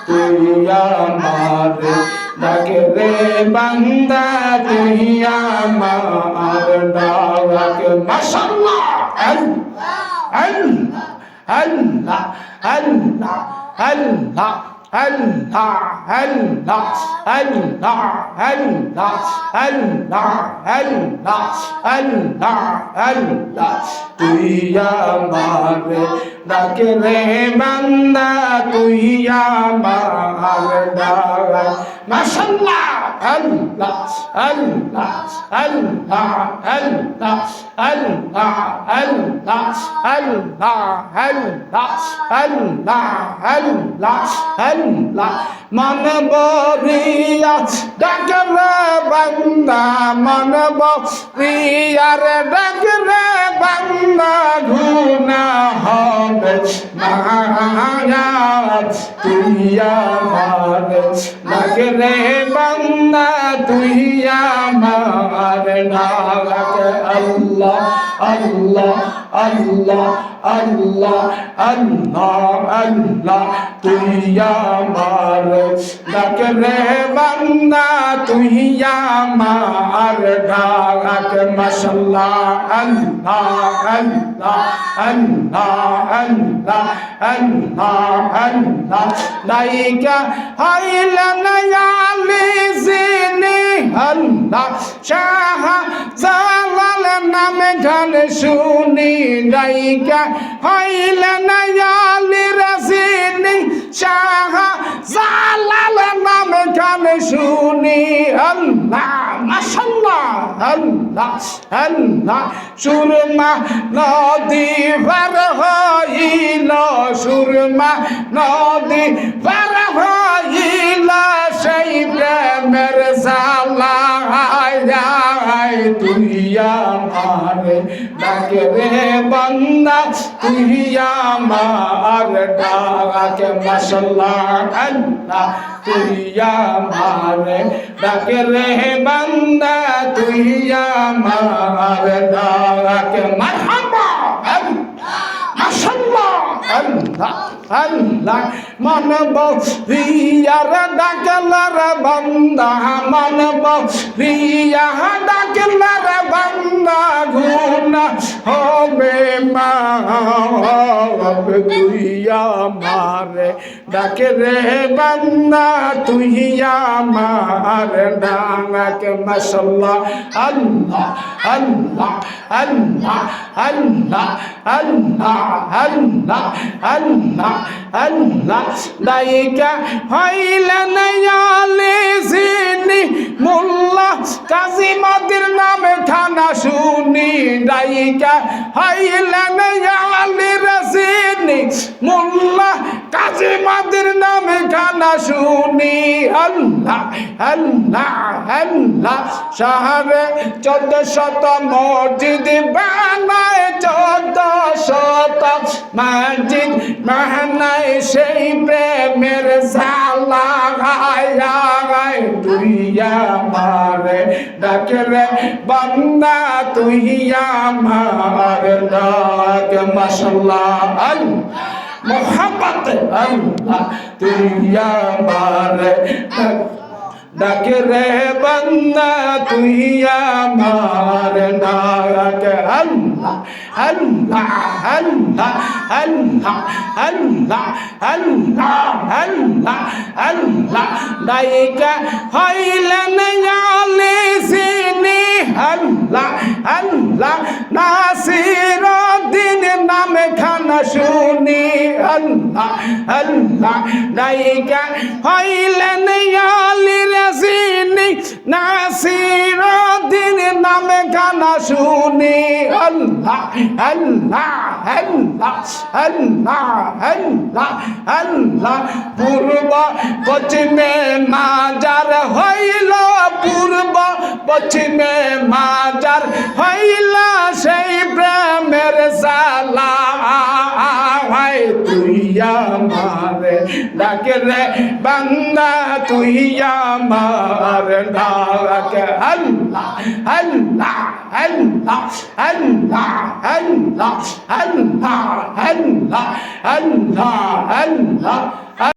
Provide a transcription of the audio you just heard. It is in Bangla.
তুই আমার ডাকে বান্দা তুই আমার ডাক মাশাআল্লাহ আল্লাহ আল্লাহ আল্লাহ আল্লাহ আল্লাহ আল্লাহ আল্লাহ আল্লাহ আল্লাহ আল্লাহ আল্লাহ আল্লাহ তুই আমার ডাকে রে বান্দা তুই আমার ডাক মাশাআল্লাহ আল্লাহ আল্লাহ আল্লাহ আল্লাহ আল্লাহ আল্লাহ আল্লাহ আল্লাহ আল্লাহ আল্লাহ আল্লাহ মানব রিয়া ডাকরে বান্দা মানব রিয়ার ডাকরে বান্দা গুনাহ হবে মায়া তুই আমার ডাকরে বান্দা তুই আমার ডাক আল্লাহ আল্লাহ আল্লাহ আল্লাহ আল্লাহ আল্লাহ তুই আমার ডাকরে বান্দা তুই আমার ডাক মাশাআল্লাহ আল্লাহ আল্লাহ আল্লাহ আল্লাহ আল্লাহ আল্লাহ লাইকা হাইলা নায়ালি জিনি আল্লাহ শাহ জালাল নামে গান শুনি লাইকা হাইলা নায়ালি রাজিনি শাহ জালাল নামে গান শুনি আল্লাহ মাশাআল্লাহ আল্লাহ আল্লাহ সুরমা নদী পার হইল সুরমা নদী পার হইল সেই প্রেমের জালা তুই আমার ডাকে রে বান্দা তুই আমার ডাক মাশাআল্লাহ আল্লাহ তুই আমার ডাকে রে বান্দা তুই আমার ডাক মারহাবা মাশাআল্লাহ আল্লাহ আল্লাহ মানব রিয়ার ডাকলার বান্দা মানব রিয়া ডাকলার বান্দা গুনাহ হবে মাফ তুই আমার ডাকে রে বান্দা তুই আমার ডাক মাশাআল্লাহ আল্লাহ আল্লাহ আল্লাহ আল্লাহ আল্লাহ আল্লাহ আল্লাহ আল্লাহ লাইকা হইলা নায়ালে জিনি মোল্লা কাজিমাদের নামে খানা শুনি লাইকা হইলা নায়ালে রাজিনি মোল্লা কাজিমাদের নামে খানা শুনি আল্লাহ আল্লাহ আল্লাহ শহরে 1400 মসজিদ বানায় 1400 মসজিদ বানায় সেই প্রেমের জালা তুই আমার ডাকরে বান্দা তুই আমার ডাক মাশাআল্লাহ আল্লাহ মোহাম্মত আল্লাহ তুই আমার ডাকে রে বান্দা তুই আমার ডাক আল্লাহ আল্লাহ আল্লাহ আল্লাহ আল্লাহ আল্লাহ আল্লাহ আল্লাহ ডাইকা হইলা নায়ালে জিনি আল্লাহ আল্লাহ নাসিরউদ্দিন নামে খানা শুনি আল্লাহ আল্লাহ ডাইকা হইলা নায়ালে রাজিনি নাসিরউদ্দিন নামে খানা শুনি আল্লাহ আল্লাহ আল্লাহ আল্লাহ আল্লাহ আল্লাহ পূর্ব পশ্চিমে মাজার হইল পূর্ব পশ্চিমে মাজার হইল সেই প্রেমের জালা তুই আমার ডাক রে বান্দা তুই আমার ডাক আল্লাহ আল্লাহ আল্লাহ আল্লাহ আল্লাহ আল্লাহ আল্লাহ আল্লাহ আল্লাহ